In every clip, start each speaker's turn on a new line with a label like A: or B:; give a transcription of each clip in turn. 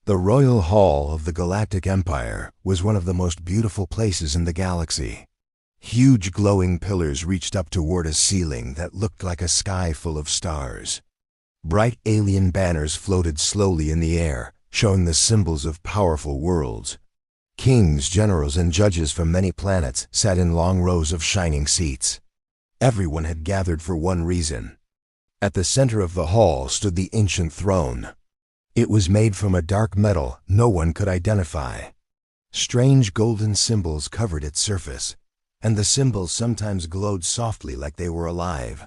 A: The Royal Hall of the Galactic Empire was one of the most beautiful places in the galaxy. Huge glowing pillars reached up toward a ceiling that looked like a sky full of stars. Bright alien banners floated slowly in the air, showing the symbols of powerful worlds. Kings, generals, and judges from many planets sat in long rows of shining seats. Everyone had gathered for one reason. At the center of the hall stood the ancient throne. It was made from a dark metal no one could identify. Strange golden symbols covered its surface, and the symbols sometimes glowed softly like they were alive.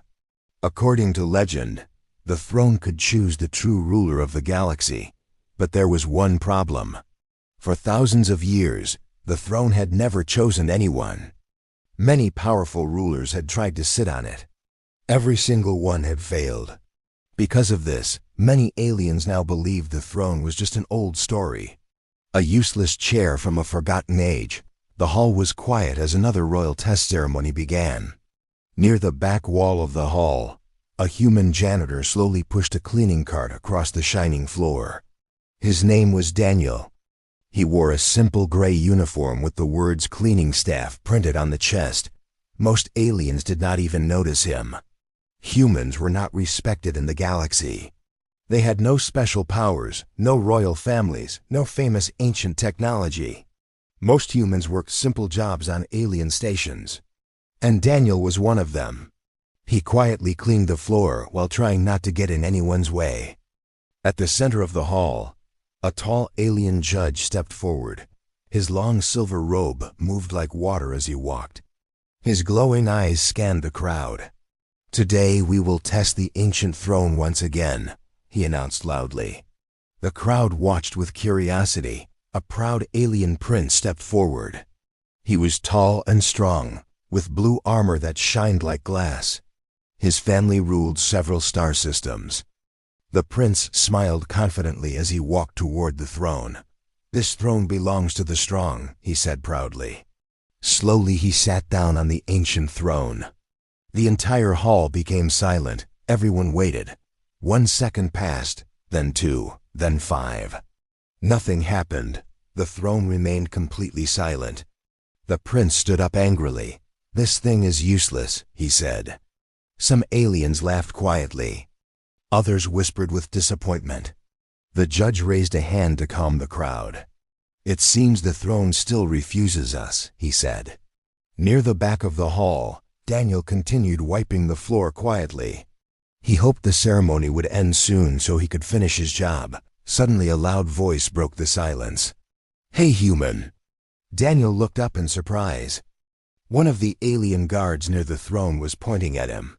A: According to legend, the throne could choose the true ruler of the galaxy, but there was one problem. For thousands of years, the throne had never chosen anyone. Many powerful rulers had tried to sit on it. Every single one had failed. Because of this, many aliens now believed the throne was just an old story. A useless chair from a forgotten age. The hall was quiet as another royal test ceremony began. Near the back wall of the hall, a human janitor slowly pushed a cleaning cart across the shining floor. His name was Daniel. He wore a simple gray uniform with the words cleaning staff printed on the chest. Most aliens did not even notice him. Humans were not respected in the galaxy. They had no special powers, no royal families, no famous ancient technology. Most humans worked simple jobs on alien stations. And Daniel was one of them. He quietly cleaned the floor while trying not to get in anyone's way. At the center of the hall, a tall alien judge stepped forward. His long silver robe moved like water as he walked. His glowing eyes scanned the crowd. "Today we will test the ancient throne once again," he announced loudly. The crowd watched with curiosity. A proud alien prince stepped forward. He was tall and strong, with blue armor that shined like glass. His family ruled several star systems. The prince smiled confidently as he walked toward the throne. "This throne belongs to the strong," he said proudly. Slowly he sat down on the ancient throne. The entire hall became silent. Everyone waited. 1 second passed, then 2, then 5. Nothing happened. The throne remained completely silent. The prince stood up angrily. "This thing is useless," he said. Some aliens laughed quietly. Others whispered with disappointment. The judge raised a hand to calm the crowd. "It seems the throne still refuses us," he said. Near the back of the hall, Daniel continued wiping the floor quietly. He hoped the ceremony would end soon so he could finish his job. Suddenly a loud voice broke the silence. "Hey, human!" Daniel looked up in surprise. One of the alien guards near the throne was pointing at him.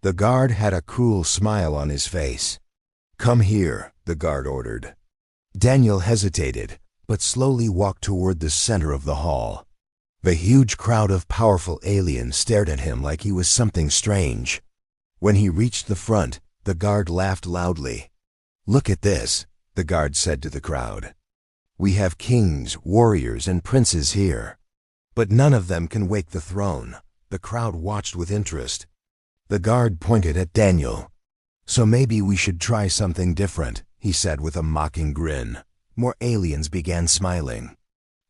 A: The guard had a cruel smile on his face. "Come here," the guard ordered. Daniel hesitated, but slowly walked toward the center of the hall. The huge crowd of powerful aliens stared at him like he was something strange. When he reached the front, the guard laughed loudly. "Look at this," the guard said to the crowd. "We have kings, warriors, and princes here. But none of them can wake the throne." The crowd watched with interest. The guard pointed at Daniel. "So maybe we should try something different," he said with a mocking grin. More aliens began smiling.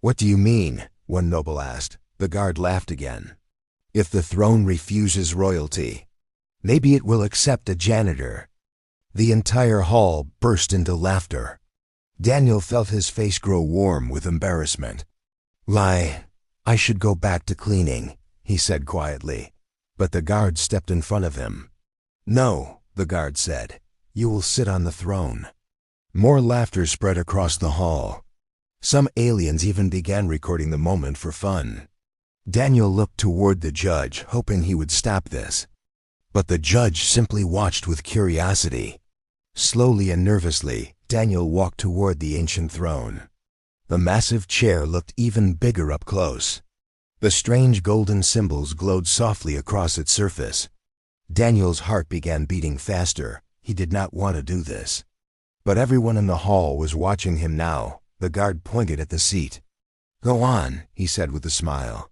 A: "What do you mean?" one noble asked. The guard laughed again. "If the throne refuses royalty, maybe it will accept a janitor." The entire hall burst into laughter. Daniel felt his face grow warm with embarrassment. "I should go back to cleaning," he said quietly. But the guard stepped in front of him. "No," the guard said. "You will sit on the throne." More laughter spread across the hall. Some aliens even began recording the moment for fun. Daniel looked toward the judge, hoping he would stop this. But the judge simply watched with curiosity. Slowly and nervously, Daniel walked toward the ancient throne. The massive chair looked even bigger up close. The strange golden symbols glowed softly across its surface. Daniel's heart began beating faster. He did not want to do this. But everyone in the hall was watching him now. The guard pointed at the seat. "Go on," he said with a smile.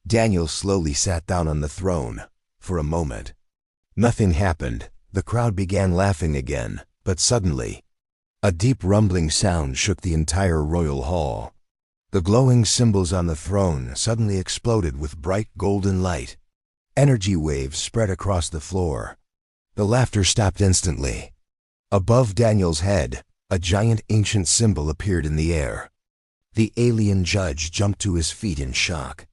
A: Daniel slowly sat down on the throne. For a moment, nothing happened. The crowd began laughing again, but suddenly, A deep rumbling sound shook the entire royal hall. The glowing symbols on the throne suddenly exploded with bright golden light. Energy waves spread across the floor. The laughter stopped instantly. Above Daniel's head, a giant ancient symbol appeared in the air. The alien judge jumped to his feet in shock,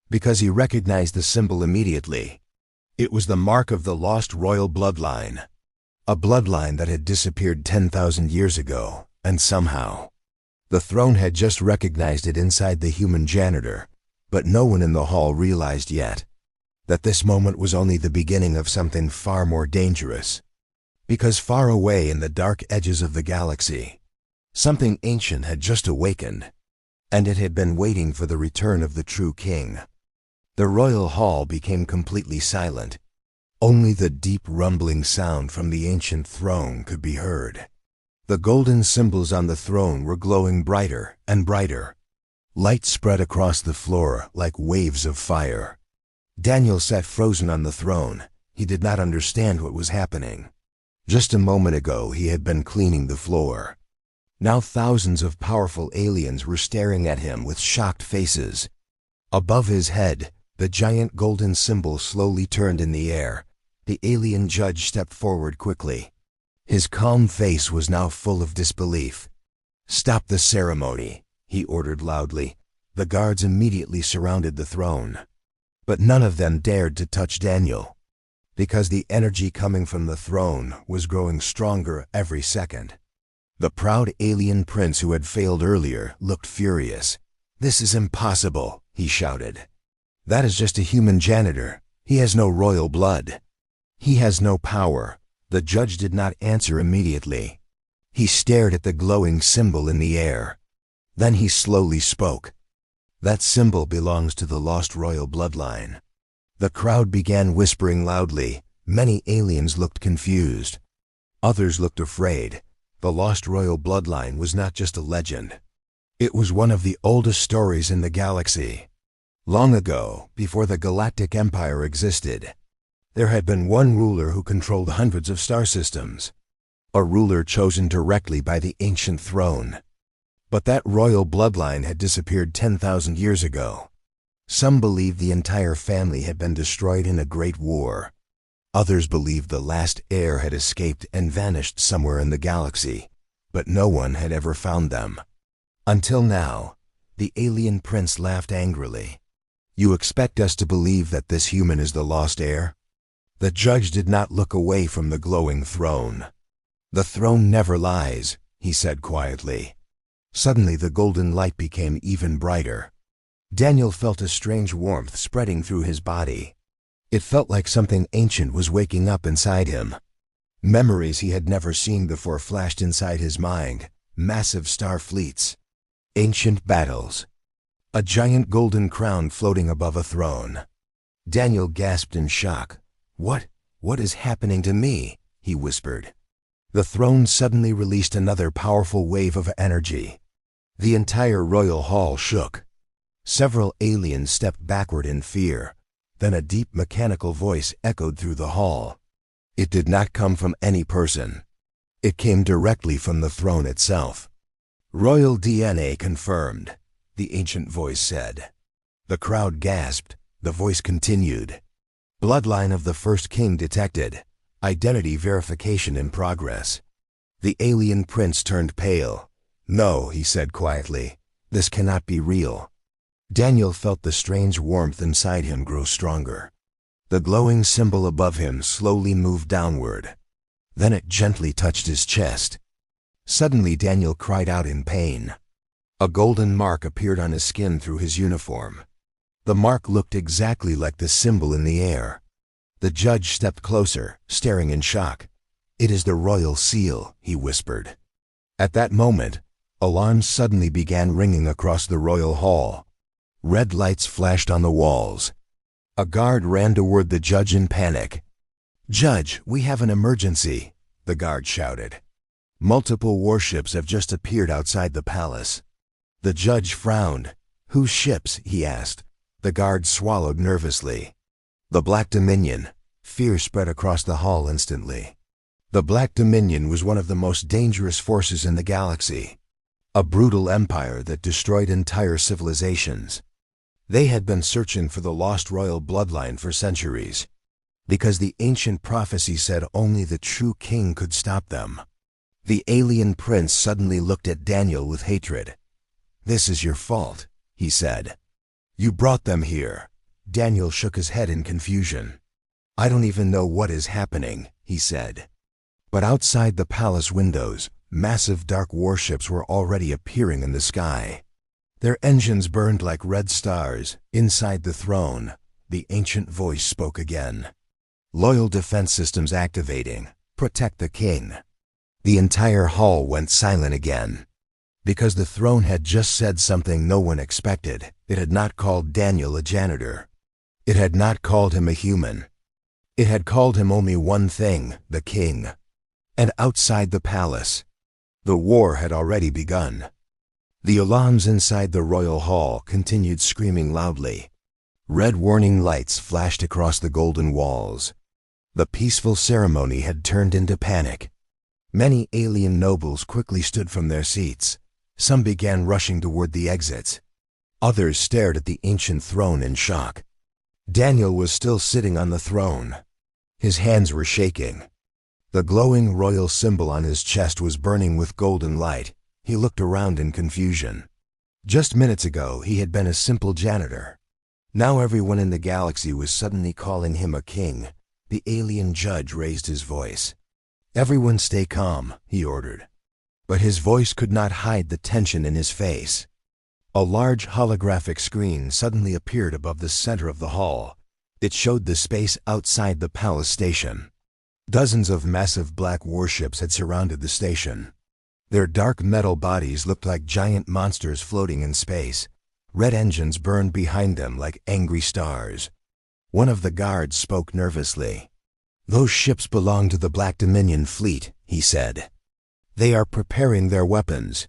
A: because he recognized the symbol immediately. It was the mark of the lost royal bloodline, a bloodline that had disappeared 10,000 years ago, and somehow, the throne had just recognized it inside the human janitor, but no one in the hall realized yet that this moment was only the beginning of something far more dangerous. Because far away in the dark edges of the galaxy, something ancient had just awakened, and it had been waiting for the return of the true king. The royal hall became completely silent. Only the deep rumbling sound from the ancient throne could be heard. The golden symbols on the throne were glowing brighter and brighter. Light spread across the floor like waves of fire. Daniel sat frozen on the throne. He did not understand what was happening. Just a moment ago, he had been cleaning the floor. Now thousands of powerful aliens were staring at him with shocked faces. Above his head, the giant golden symbol slowly turned in the air. The alien judge stepped forward quickly. His calm face was now full of disbelief. "Stop the ceremony," he ordered loudly. The guards immediately surrounded the throne. But none of them dared to touch Daniel, because the energy coming from the throne was growing stronger every second. The proud alien prince who had failed earlier looked furious. "This is impossible," he shouted. "That is just a human janitor. He has no royal blood. He has no power." The judge did not answer immediately. He stared at the glowing symbol in the air. Then he slowly spoke. "That symbol belongs to the lost royal bloodline." The crowd began whispering loudly. Many aliens looked confused. Others looked afraid. The lost royal bloodline was not just a legend. It was one of the oldest stories in the galaxy. Long ago, before the Galactic Empire existed, there had been one ruler who controlled hundreds of star systems, a ruler chosen directly by the ancient throne. But that royal bloodline had disappeared 10,000 years ago. Some believed the entire family had been destroyed in a great war. Others believed the last heir had escaped and vanished somewhere in the galaxy, but no one had ever found them. Until now, the alien prince laughed angrily. "You expect us to believe that this human is the lost heir?" The judge did not look away from the glowing throne. "The throne never lies," he said quietly. Suddenly the golden light became even brighter. Daniel felt a strange warmth spreading through his body. It felt like something ancient was waking up inside him. Memories he had never seen before flashed inside his mind. Massive star fleets, ancient battles, a giant golden crown floating above a throne. Daniel gasped in shock. What is happening to me?" he whispered. The throne suddenly released another powerful wave of energy. The entire royal hall shook. Several aliens stepped backward in fear. Then a deep mechanical voice echoed through the hall. It did not come from any person. It came directly from the throne itself. "Royal DNA confirmed," the ancient voice said. The crowd gasped. The voice continued. "Bloodline of the first king detected. Identity verification in progress." The alien prince turned pale. "No," he said quietly. "This cannot be real." Daniel felt the strange warmth inside him grow stronger. The glowing symbol above him slowly moved downward. Then it gently touched his chest. Suddenly Daniel cried out in pain. A golden mark appeared on his skin through his uniform. The mark looked exactly like the symbol in the air. The judge stepped closer, staring in shock. "It is the royal seal," he whispered. At that moment, alarms suddenly began ringing across the royal hall. Red lights flashed on the walls. A guard ran toward the judge in panic. "Judge, we have an emergency," the guard shouted. "Multiple warships have just appeared outside the palace." The judge frowned. "Whose ships?" he asked. The guard swallowed nervously. "The Black Dominion." Fear spread across the hall instantly. The Black Dominion was one of the most dangerous forces in the galaxy, a brutal empire that destroyed entire civilizations. They had been searching for the lost royal bloodline for centuries, because the ancient prophecy said only the true king could stop them. The alien prince suddenly looked at Daniel with hatred. "This is your fault," he said. "You brought them here." Daniel shook his head in confusion. "I don't even know what is happening," he said. But outside the palace windows, massive dark warships were already appearing in the sky. Their engines burned like red stars. Inside the throne, the ancient voice spoke again. "Loyal defense systems activating. Protect the king." The entire hall went silent again, because the throne had just said something no one expected. It had not called Daniel a janitor. It had not called him a human. It had called him only one thing: the king. And outside the palace, the war had already begun. The alarms inside the royal hall continued screaming loudly. Red warning lights flashed across the golden walls. The peaceful ceremony had turned into panic. Many alien nobles quickly stood from their seats. Some began rushing toward the exits. Others stared at the ancient throne in shock. Daniel was still sitting on the throne. His hands were shaking. The glowing royal symbol on his chest was burning with golden light. He looked around in confusion. Just minutes ago, he had been a simple janitor. Now everyone in the galaxy was suddenly calling him a king. The alien judge raised his voice. "Everyone stay calm," he ordered. But his voice could not hide the tension in his face. A large holographic screen suddenly appeared above the center of the hall. It showed the space outside the palace station. Dozens of massive black warships had surrounded the station. Their dark metal bodies looked like giant monsters floating in space. Red engines burned behind them like angry stars. One of the guards spoke nervously. "Those ships belong to the Black Dominion fleet," he said. "They are preparing their weapons."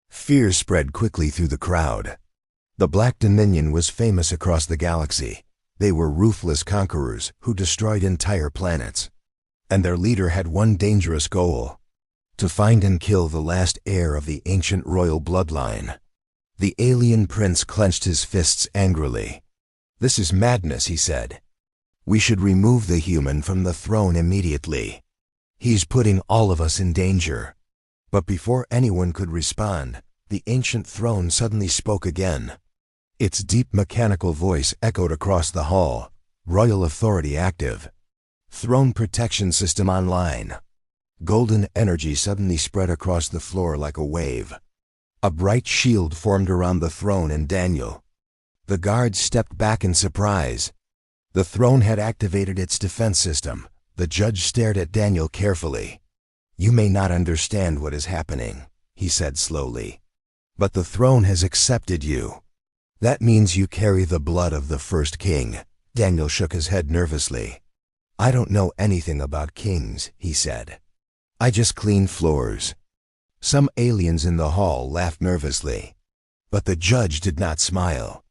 A: Fear spread quickly through the crowd. The Black Dominion was famous across the galaxy. They were ruthless conquerors who destroyed entire planets. And their leader had one dangerous goal: to find and kill the last heir of the ancient royal bloodline. The alien prince clenched his fists angrily. "This is madness," he said. "We should remove the human from the throne immediately. He's putting all of us in danger." But before anyone could respond, the ancient throne suddenly spoke again. Its deep mechanical voice echoed across the hall. "Royal authority active. Throne protection system online." Golden energy suddenly spread across the floor like a wave. A bright shield formed around the throne and Daniel. The guards stepped back in surprise. The throne had activated its defense system. The judge stared at Daniel carefully. "You may not understand what is happening," he said slowly, "but the throne has accepted you. That means you carry the blood of the first king." Daniel shook his head nervously. "I don't know anything about kings," he said. "I just clean floors." Some aliens in the hall laughed nervously. But the judge did not smile.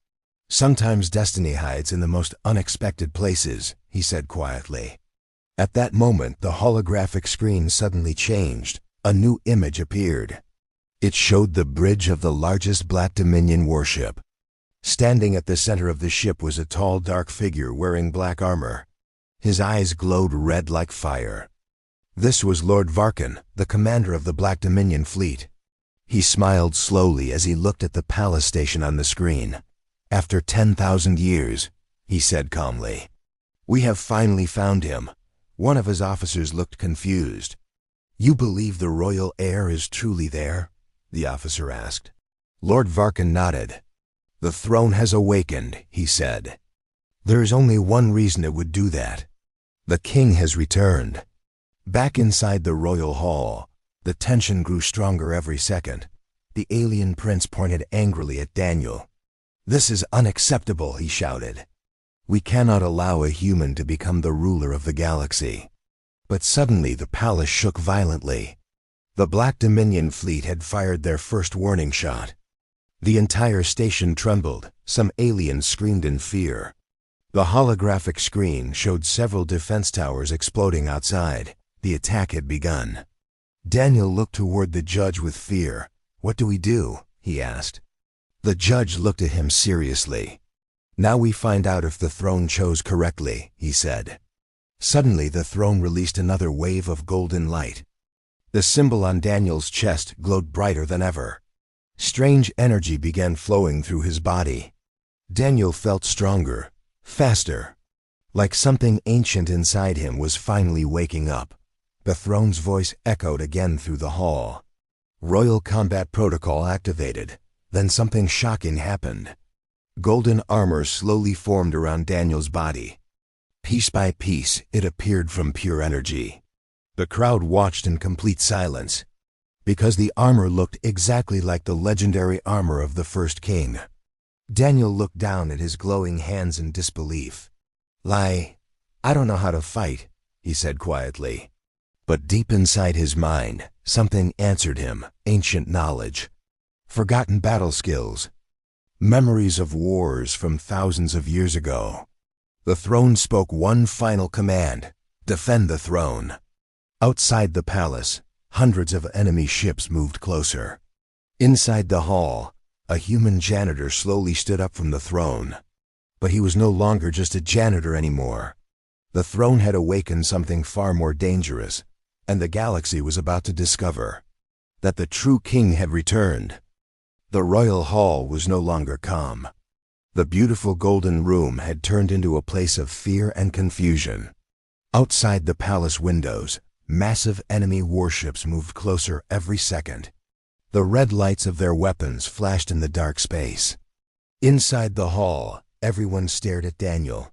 A: "Sometimes destiny hides in the most unexpected places," he said quietly. At that moment, the holographic screen suddenly changed. A new image appeared. It showed the bridge of the largest Black Dominion warship. Standing at the center of the ship was a tall, dark figure wearing black armor. His eyes glowed red like fire. This was Lord Varkan, the commander of the Black Dominion fleet. He smiled slowly as he looked at the palace station on the screen. "After 10,000 years, he said calmly, "we have finally found him." One of his officers looked confused. "You believe the royal heir is truly there?" the officer asked. Lord Varkan nodded. "The throne has awakened," he said. "There is only one reason it would do that. The king has returned." Back inside the royal hall, the tension grew stronger every second. The alien prince pointed angrily at Daniel. "This is unacceptable," he shouted. "We cannot allow a human to become the ruler of the galaxy." But suddenly the palace shook violently. The Black Dominion fleet had fired their first warning shot. The entire station trembled. Some aliens screamed in fear. The holographic screen showed several defense towers exploding outside. The attack had begun. Daniel looked toward the judge with fear. "What do we do?" he asked. The judge looked at him seriously. "Now we find out if the throne chose correctly," he said. Suddenly the throne released another wave of golden light. The symbol on Daniel's chest glowed brighter than ever. Strange energy began flowing through his body. Daniel felt stronger, faster, like something ancient inside him was finally waking up. The throne's voice echoed again through the hall. Royal combat protocol activated. Then something shocking happened. Golden armor slowly formed around Daniel's body. Piece by piece, it appeared from pure energy. The crowd watched in complete silence, because the armor looked exactly like the legendary armor of the first king. Daniel looked down at his glowing hands in disbelief. "I don't know how to fight," he said quietly. But deep inside his mind, something answered him, ancient knowledge, forgotten battle skills, memories of wars from thousands of years ago. The throne spoke one final command: defend the throne. Outside the palace, hundreds of enemy ships moved closer. Inside the hall, a human janitor slowly stood up from the throne. But he was no longer just a janitor anymore. The throne had awakened something far more dangerous, and the galaxy was about to discover that the true king had returned. The royal hall was no longer calm. The beautiful golden room had turned into a place of fear and confusion. Outside the palace windows, massive enemy warships moved closer every second. The red lights of their weapons flashed in the dark space. Inside the hall, everyone stared at Daniel,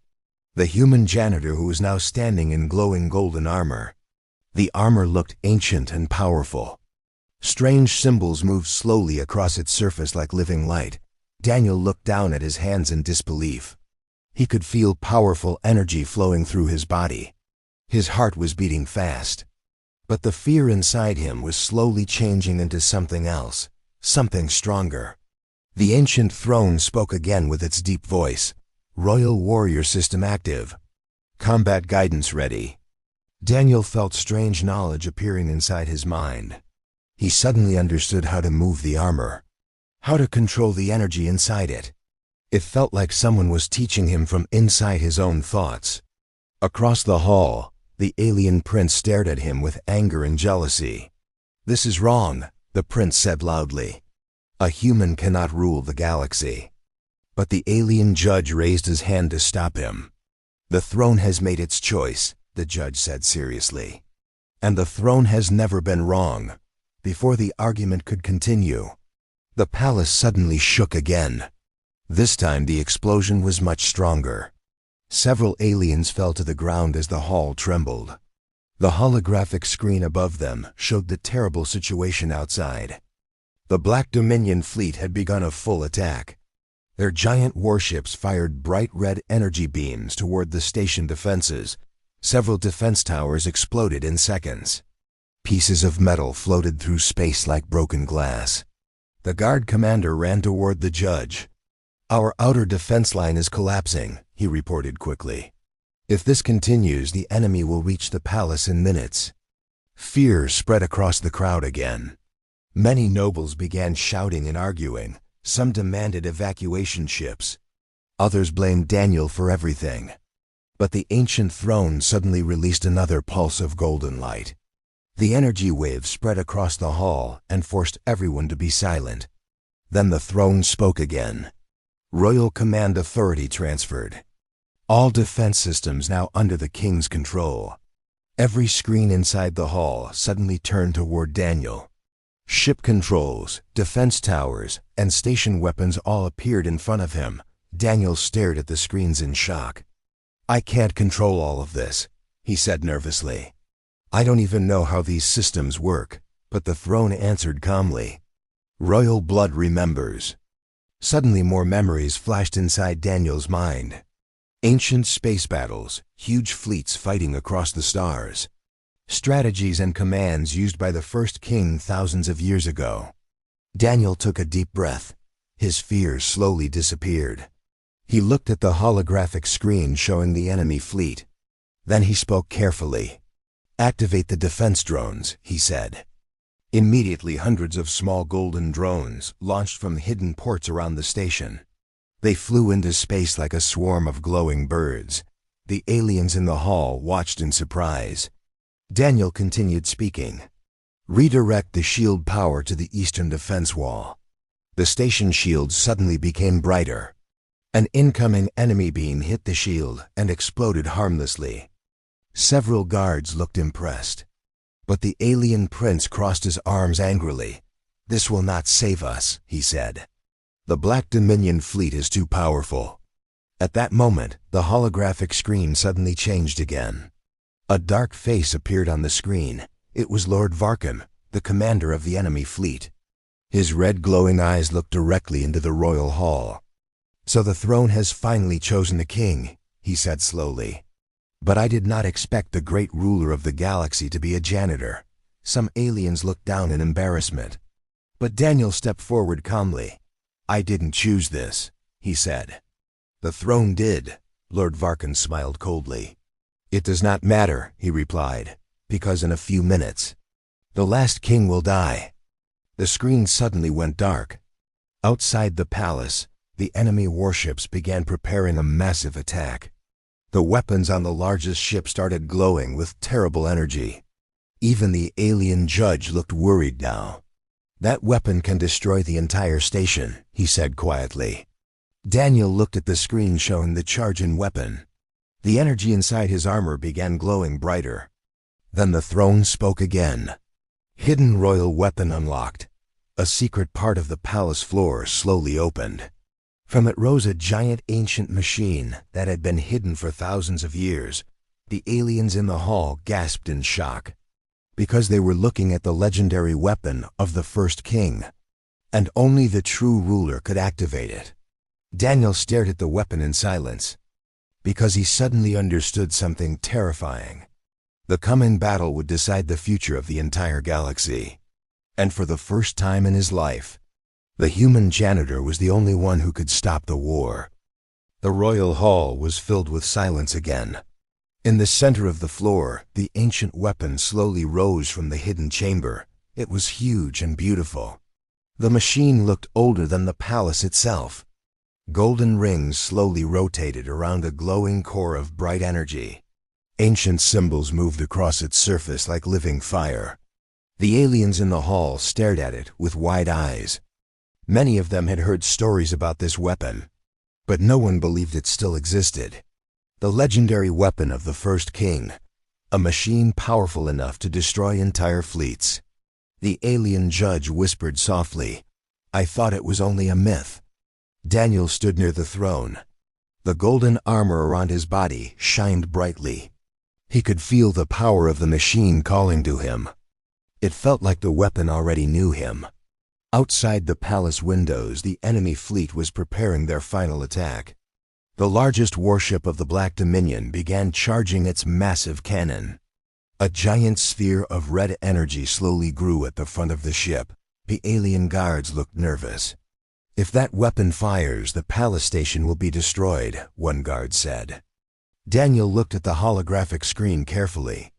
A: the human janitor who was now standing in glowing golden armor. The armor looked ancient and powerful. Strange symbols moved slowly across its surface like living light. Daniel looked down at his hands in disbelief. He could feel powerful energy flowing through his body. His heart was beating fast. But the fear inside him was slowly changing into something else, something stronger. The ancient throne spoke again with its deep voice. "Royal warrior system active. Combat guidance ready." Daniel felt strange knowledge appearing inside his mind. He suddenly understood how to move the armor, how to control the energy inside it. It felt like someone was teaching him from inside his own thoughts. Across the hall, the alien prince stared at him with anger and jealousy. "This is wrong," the prince said loudly. "A human cannot rule the galaxy." But the alien judge raised his hand to stop him. "The throne has made its choice," the judge said seriously. "And the throne has never been wrong." Before the argument could continue, the palace suddenly shook again. This time the explosion was much stronger. Several aliens fell to the ground as the hall trembled. The holographic screen above them showed the terrible situation outside. The Black Dominion fleet had begun a full attack. Their giant warships fired bright red energy beams toward the station defenses. Several defense towers exploded in seconds. Pieces of metal floated through space like broken glass. The guard commander ran toward the judge. "Our outer defense line is collapsing," he reported quickly. "If this continues, the enemy will reach the palace in minutes." Fear spread across the crowd again. Many nobles began shouting and arguing. Some demanded evacuation ships. Others blamed Daniel for everything. But the ancient throne suddenly released another pulse of golden light. The energy wave spread across the hall and forced everyone to be silent. Then the throne spoke again. Royal command authority transferred. All defense systems now under the king's control. Every screen inside the hall suddenly turned toward Daniel. Ship controls, defense towers, and station weapons all appeared in front of him. Daniel stared at the screens in shock. "I can't control all of this," he said nervously. "I don't even know how these systems work." But the throne answered calmly. "Royal blood remembers." Suddenly more memories flashed inside Daniel's mind. Ancient space battles, huge fleets fighting across the stars. Strategies and commands used by the first king thousands of years ago. Daniel took a deep breath. His fears slowly disappeared. He looked at the holographic screen showing the enemy fleet. Then he spoke carefully. "Activate the defense drones," he said. Immediately, hundreds of small golden drones launched from hidden ports around the station. They flew into space like a swarm of glowing birds. The aliens in the hall watched in surprise. Daniel continued speaking. "Redirect the shield power to the eastern defense wall." The station shield suddenly became brighter. An incoming enemy beam hit the shield and exploded harmlessly. Several guards looked impressed. But the alien prince crossed his arms angrily. "This will not save us," he said. "The Black Dominion fleet is too powerful." At that moment, the holographic screen suddenly changed again. A dark face appeared on the screen. It was Lord Varkan, the commander of the enemy fleet. His red glowing eyes looked directly into the royal hall. "So the throne has finally chosen a king," he said slowly. "But I did not expect the great ruler of the galaxy to be a janitor." Some aliens looked down in embarrassment. But Daniel stepped forward calmly. "I didn't choose this," he said. "The throne did." Lord Varkan smiled coldly. "It does not matter," he replied, "because in a few minutes, the last king will die." The screen suddenly went dark. Outside the palace, the enemy warships began preparing a massive attack. The weapons on the largest ship started glowing with terrible energy. Even the alien judge looked worried now. "That weapon can destroy the entire station," he said quietly. Daniel looked at the screen showing the charge-in weapon. The energy inside his armor began glowing brighter. Then the throne spoke again. "Hidden royal weapon unlocked." A secret part of the palace floor slowly opened. From it rose a giant ancient machine that had been hidden for thousands of years. The aliens in the hall gasped in shock, because they were looking at the legendary weapon of the first king, and only the true ruler could activate it. Daniel stared at the weapon in silence, because he suddenly understood something terrifying. The coming battle would decide the future of the entire galaxy. And for the first time in his life, the human janitor was the only one who could stop the war. The royal hall was filled with silence again. In the center of the floor, the ancient weapon slowly rose from the hidden chamber. It was huge and beautiful. The machine looked older than the palace itself. Golden rings slowly rotated around a glowing core of bright energy. Ancient symbols moved across its surface like living fire. The aliens in the hall stared at it with wide eyes. Many of them had heard stories about this weapon, but no one believed it still existed. The legendary weapon of the first king, a machine powerful enough to destroy entire fleets. The alien judge whispered softly, "I thought it was only a myth." Daniel stood near the throne. The golden armor around his body shined brightly. He could feel the power of the machine calling to him. It felt like the weapon already knew him. Outside the palace windows, the enemy fleet was preparing their final attack. The largest warship of the Black Dominion began charging its massive cannon. A giant sphere of red energy slowly grew at the front of the ship. The alien guards looked nervous. "If that weapon fires, the palace station will be destroyed," one guard said. Daniel looked at the holographic screen carefully.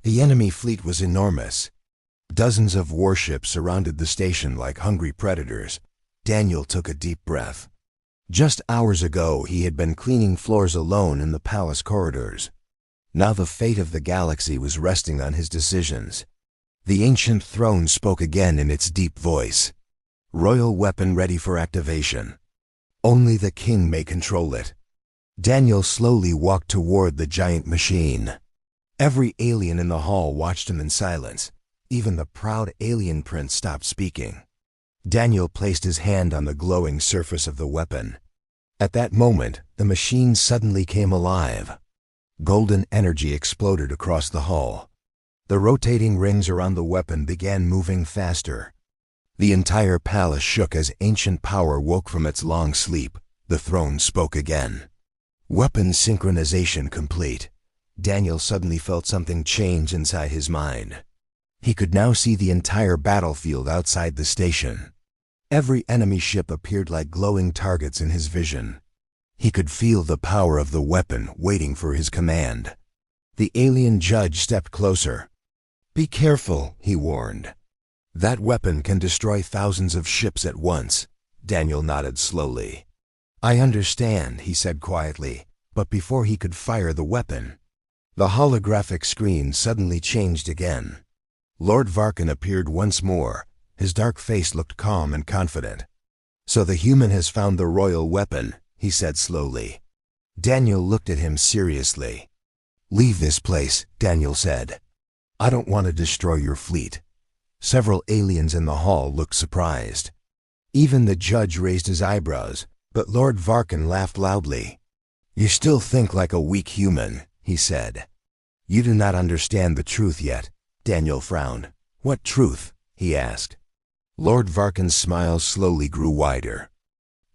A: The enemy fleet was enormous. Dozens of warships surrounded the station like hungry predators. Daniel took a deep breath. Just hours ago, he had been cleaning floors alone in the palace corridors. Now the fate of the galaxy was resting on his decisions. The ancient throne spoke again in its deep voice. "Royal weapon ready for activation. Only the king may control it." Daniel slowly walked toward the giant machine. Every alien in the hall watched him in silence. Even the proud alien prince stopped speaking. Daniel placed his hand on the glowing surface of the weapon. At that moment, the machine suddenly came alive. Golden energy exploded across the hall. The rotating rings around the weapon began moving faster. The entire palace shook as ancient power woke from its long sleep. The throne spoke again. Weapon synchronization complete. Daniel suddenly felt something change inside his mind. He could now see the entire battlefield outside the station. Every enemy ship appeared like glowing targets in his vision. He could feel the power of the weapon waiting for his command. The alien judge stepped closer. "Be careful," he warned. "That weapon can destroy thousands of ships at once." Daniel nodded slowly. "I understand," he said quietly, but before he could fire the weapon, the holographic screen suddenly changed again. Lord Varkan appeared once more. His dark face looked calm and confident. "So the human has found the royal weapon," he said slowly. Daniel looked at him seriously. "Leave this place," Daniel said. "I don't want to destroy your fleet." Several aliens in the hall looked surprised. Even the judge raised his eyebrows, but Lord Varkan laughed loudly. "You still think like a weak human," he said. "You do not understand the truth yet." Daniel frowned. "What truth?" he asked. Lord Varkan's smile slowly grew wider.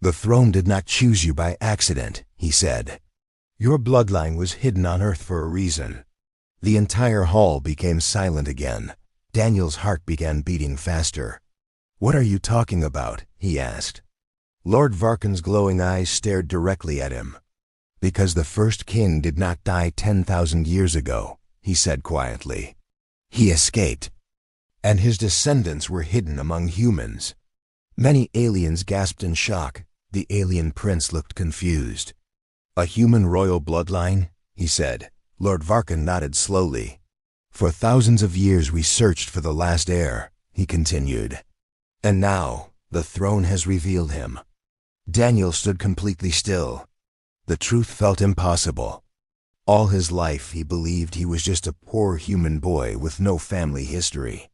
A: "The throne did not choose you by accident," he said. "Your bloodline was hidden on Earth for a reason." The entire hall became silent again. Daniel's heart began beating faster. "What are you talking about?" he asked. Lord Varkan's glowing eyes stared directly at him. "Because the first king did not die 10,000 years ago," he said quietly. "He escaped, and his descendants were hidden among humans." Many aliens gasped in shock. The alien prince looked confused. "A human royal bloodline?" he said. Lord Varkan nodded slowly. "For thousands of years we searched for the last heir," he continued. "And now, the throne has revealed him." Daniel stood completely still. The truth felt impossible. All his life he believed he was just a poor human boy with no family history.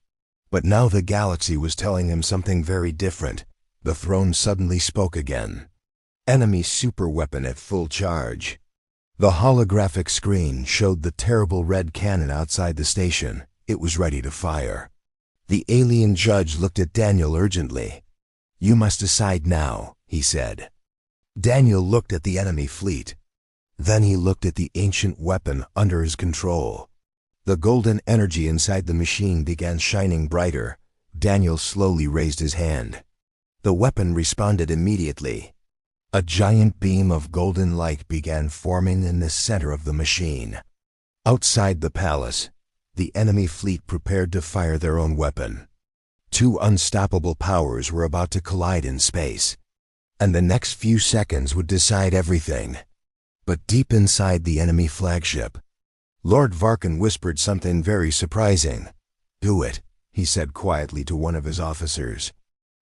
A: But now the galaxy was telling him something very different. The throne suddenly spoke again. Enemy superweapon at full charge. The holographic screen showed the terrible red cannon outside the station. It was ready to fire. The alien judge looked at Daniel urgently. "You must decide now," he said. Daniel looked at the enemy fleet. Then he looked at the ancient weapon under his control. The golden energy inside the machine began shining brighter. Daniel slowly raised his hand. The weapon responded immediately. A giant beam of golden light began forming in the center of the machine. Outside the palace, the enemy fleet prepared to fire their own weapon. Two unstoppable powers were about to collide in space, and the next few seconds would decide everything. But deep inside the enemy flagship, Lord Varkan whispered something very surprising. "Do it," he said quietly to one of his officers.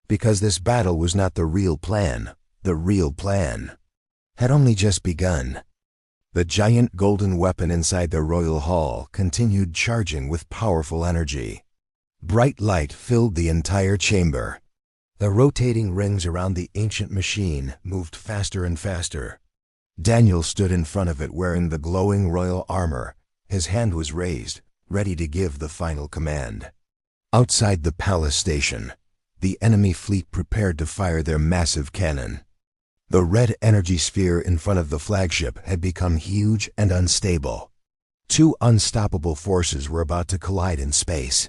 A: Because this battle was not the real plan. The real plan had only just begun. The giant golden weapon inside the royal hall continued charging with powerful energy. Bright light filled the entire chamber. The rotating rings around the ancient machine moved faster and faster. Daniel stood in front of it wearing the glowing royal armor. His hand was raised, ready to give the final command. Outside the palace station, the enemy fleet prepared to fire their massive cannon. The red energy sphere in front of the flagship had become huge and unstable. Two unstoppable forces were about to collide in space.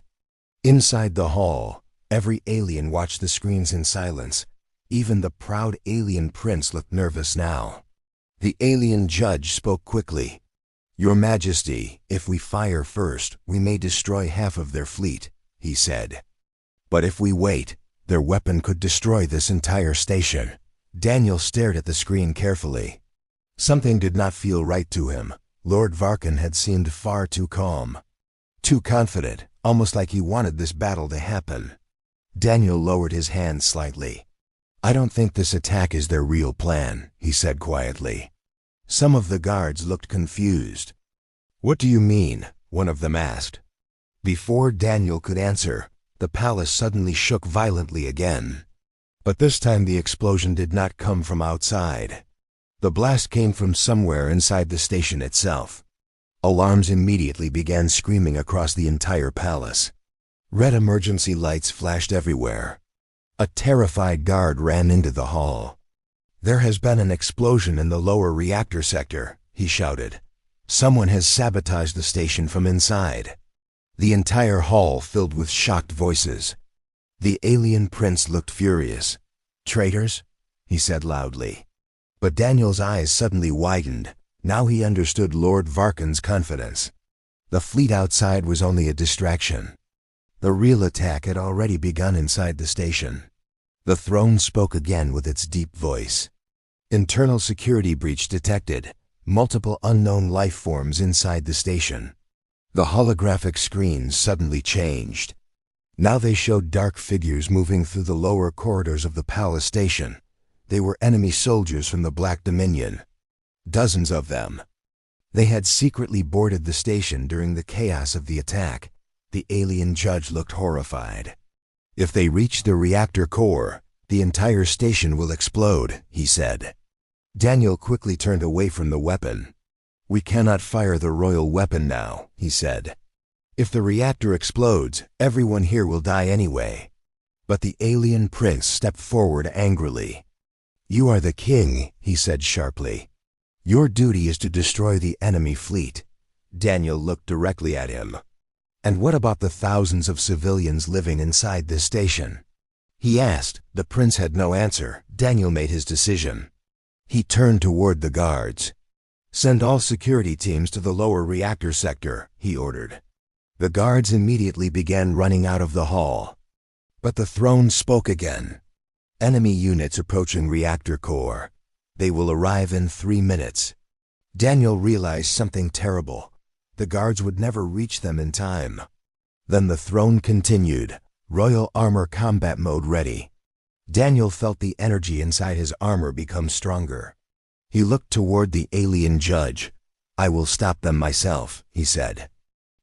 A: Inside the hall, every alien watched the screens in silence. Even the proud alien prince looked nervous now. The alien judge spoke quickly. "Your Majesty, if we fire first, we may destroy half of their fleet," he said. "But if we wait, their weapon could destroy this entire station." Daniel stared at the screen carefully. Something did not feel right to him. Lord Varkan had seemed far too calm, too confident, almost like he wanted this battle to happen. Daniel lowered his hand slightly. "I don't think this attack is their real plan," he said quietly. Some of the guards looked confused. "What do you mean?" one of them asked. Before Daniel could answer, the palace suddenly shook violently again. But this time the explosion did not come from outside. The blast came from somewhere inside the station itself. Alarms immediately began screaming across the entire palace. Red emergency lights flashed everywhere. A terrified guard ran into the hall. "There has been an explosion in the lower reactor sector," he shouted. "Someone has sabotaged the station from inside." The entire hall filled with shocked voices. The alien prince looked furious. "Traitors?" he said loudly. But Daniel's eyes suddenly widened. Now he understood Lord Varkan's confidence. The fleet outside was only a distraction. The real attack had already begun inside the station. The throne spoke again with its deep voice. Internal security breach detected. Multiple unknown life forms inside the station. The holographic screens suddenly changed. Now they showed dark figures moving through the lower corridors of the palace station. They were enemy soldiers from the Black Dominion. Dozens of them. They had secretly boarded the station during the chaos of the attack. The alien judge looked horrified. "If they reach the reactor core, the entire station will explode," he said. Daniel quickly turned away from the weapon. "We cannot fire the royal weapon now," he said. "If the reactor explodes, everyone here will die anyway." But the alien prince stepped forward angrily. "You are the king," he said sharply. "Your duty is to destroy the enemy fleet." Daniel looked directly at him. "And what about the thousands of civilians living inside this station?" he asked. The prince had no answer. Daniel made his decision. He turned toward the guards. "Send all security teams to the lower reactor sector," he ordered. The guards immediately began running out of the hall. But the throne spoke again. "Enemy units approaching reactor core. They will arrive in 3 minutes." Daniel realized something terrible. The guards would never reach them in time. Then the throne continued, royal armor combat mode ready. Daniel felt the energy inside his armor become stronger. He looked toward the alien judge. "I will stop them myself," he said.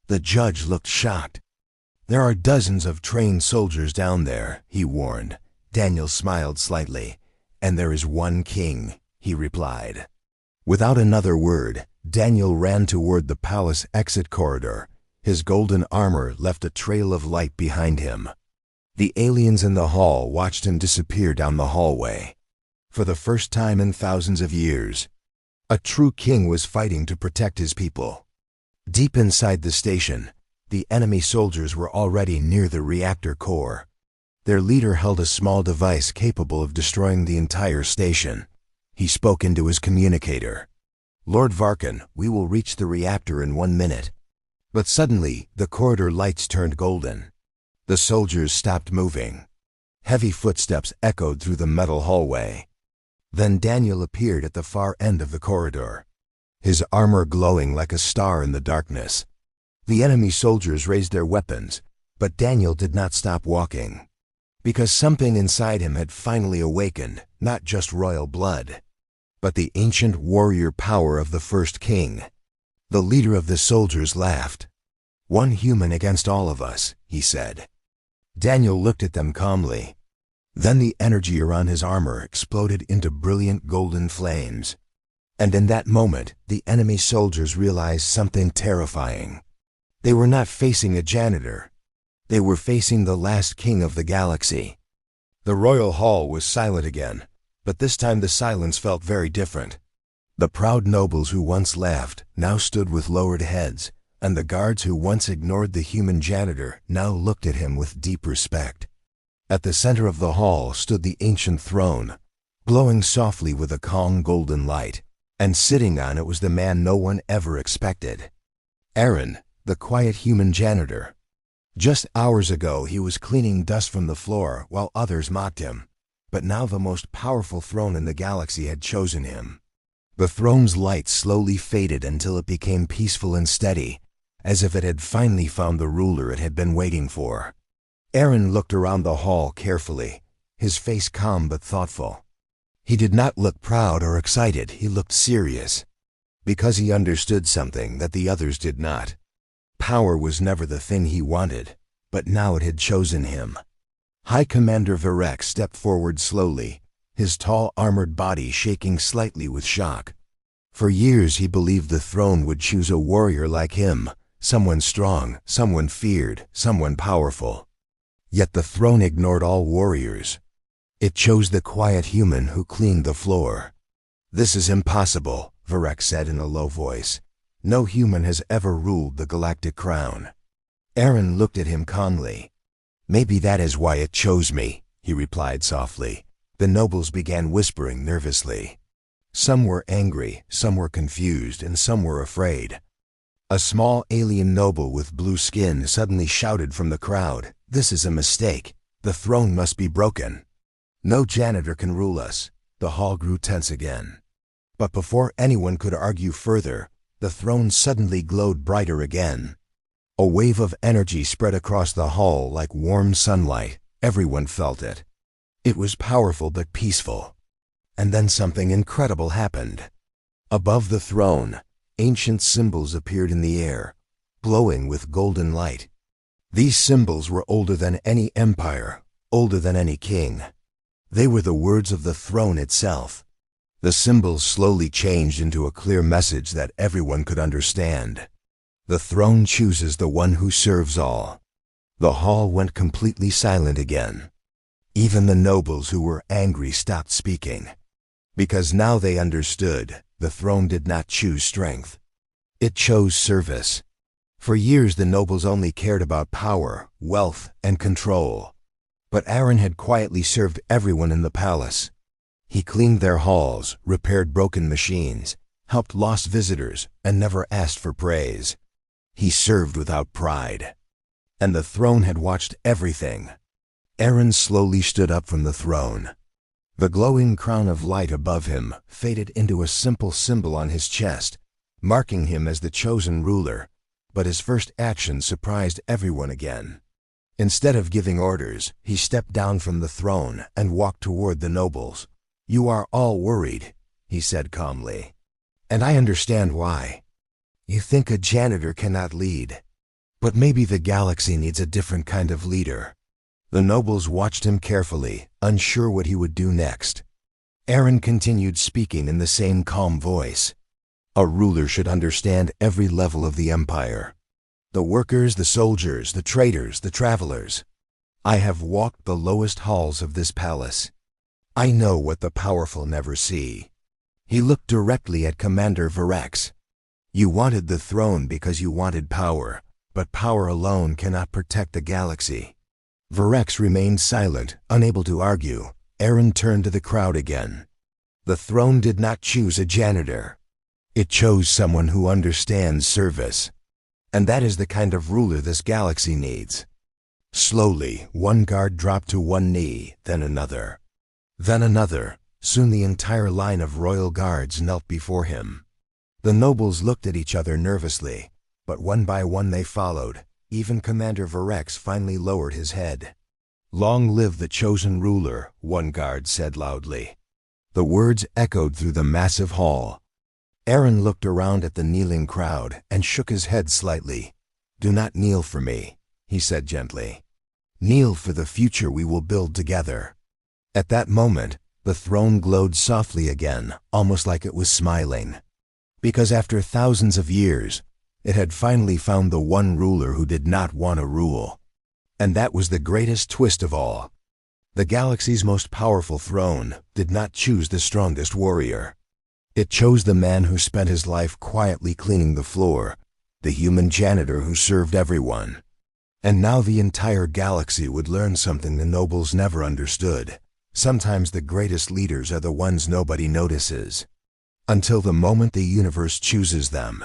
A: The judge looked shocked. "There are dozens of trained soldiers down there," he warned. Daniel smiled slightly. "And there is one king," he replied. Without another word, Daniel ran toward the palace exit corridor. His golden armor left a trail of light behind him. The aliens in the hall watched him disappear down the hallway. For the first time in thousands of years, a true king was fighting to protect his people. Deep inside the station, the enemy soldiers were already near the reactor core. Their leader held a small device capable of destroying the entire station. He spoke into his communicator. "Lord Varkan, we will reach the reactor in 1 minute." But suddenly, the corridor lights turned golden. The soldiers stopped moving. Heavy footsteps echoed through the metal hallway. Then Daniel appeared at the far end of the corridor, his armor glowing like a star in the darkness. The enemy soldiers raised their weapons, but Daniel did not stop walking. Because something inside him had finally awakened, not just royal blood, but the ancient warrior power of the first king. The leader of the soldiers laughed. "One human against all of us," he said. Daniel looked at them calmly. Then the energy around his armor exploded into brilliant golden flames. And in that moment, the enemy soldiers realized something terrifying. They were not facing a janitor. They were facing the last king of the galaxy. The royal hall was silent again, but this time the silence felt very different. The proud nobles who once laughed now stood with lowered heads, and the guards who once ignored the human janitor now looked at him with deep respect. At the center of the hall stood the ancient throne, glowing softly with a calm golden light, and sitting on it was the man no one ever expected. Aaron, the quiet human janitor. Just hours ago he was cleaning dust from the floor while others mocked him, but now the most powerful throne in the galaxy had chosen him. The throne's light slowly faded until it became peaceful and steady, as if it had finally found the ruler it had been waiting for. Aaron looked around the hall carefully, his face calm but thoughtful. He did not look proud or excited, he looked serious, because he understood something that the others did not. Power was never the thing he wanted, but now it had chosen him. High Commander Varek stepped forward slowly, his tall armored body shaking slightly with shock. For years he believed the throne would choose a warrior like him, someone strong, someone feared, someone powerful. Yet the throne ignored all warriors. It chose the quiet human who cleaned the floor. "This is impossible," Varek said in a low voice. "No human has ever ruled the galactic crown." Aaron looked at him calmly. "Maybe that is why it chose me," he replied softly. The nobles began whispering nervously. Some were angry, some were confused, and some were afraid. A small alien noble with blue skin suddenly shouted from the crowd, "This is a mistake. The throne must be broken. No janitor can rule us." The hall grew tense again. But before anyone could argue further, the throne suddenly glowed brighter again. A wave of energy spread across the hall like warm sunlight. Everyone felt it. It was powerful but peaceful. And then something incredible happened. Above the throne, ancient symbols appeared in the air, glowing with golden light. These symbols were older than any empire, older than any king. They were the words of the throne itself. The symbols slowly changed into a clear message that everyone could understand. The throne chooses the one who serves all. The hall went completely silent again. Even the nobles who were angry stopped speaking. Because now they understood, the throne did not choose strength. It chose service. For years the nobles only cared about power, wealth, and control. But Aaron had quietly served everyone in the palace. He cleaned their halls, repaired broken machines, helped lost visitors, and never asked for praise. He served without pride. And the throne had watched everything. Aaron slowly stood up from the throne. The glowing crown of light above him faded into a simple symbol on his chest, marking him as the chosen ruler. But his first action surprised everyone again. Instead of giving orders, he stepped down from the throne and walked toward the nobles. "You are all worried," he said calmly. "And I understand why. You think a janitor cannot lead. But maybe the galaxy needs a different kind of leader." The nobles watched him carefully, unsure what he would do next. Aaron continued speaking in the same calm voice. "A ruler should understand every level of the empire. The workers, the soldiers, the traders, the travelers. I have walked the lowest halls of this palace. I know what the powerful never see." He looked directly at Commander Varex. "You wanted the throne because you wanted power, but power alone cannot protect the galaxy." Varex remained silent, unable to argue. Aaron turned to the crowd again. "The throne did not choose a janitor. It chose someone who understands service. And that is the kind of ruler this galaxy needs." Slowly, one guard dropped to one knee, then another. Then another. Soon the entire line of royal guards knelt before him. The nobles looked at each other nervously, but one by one they followed. Even Commander Varex finally lowered his head. "Long live the chosen ruler," one guard said loudly. The words echoed through the massive hall. Aaron looked around at the kneeling crowd and shook his head slightly. "Do not kneel for me," he said gently. "Kneel for the future we will build together." At that moment, the throne glowed softly again, almost like it was smiling. Because after thousands of years, it had finally found the one ruler who did not want to rule. And that was the greatest twist of all. The galaxy's most powerful throne did not choose the strongest warrior. It chose the man who spent his life quietly cleaning the floor, the human janitor who served everyone. And now the entire galaxy would learn something the nobles never understood. Sometimes the greatest leaders are the ones nobody notices. Until the moment the universe chooses them,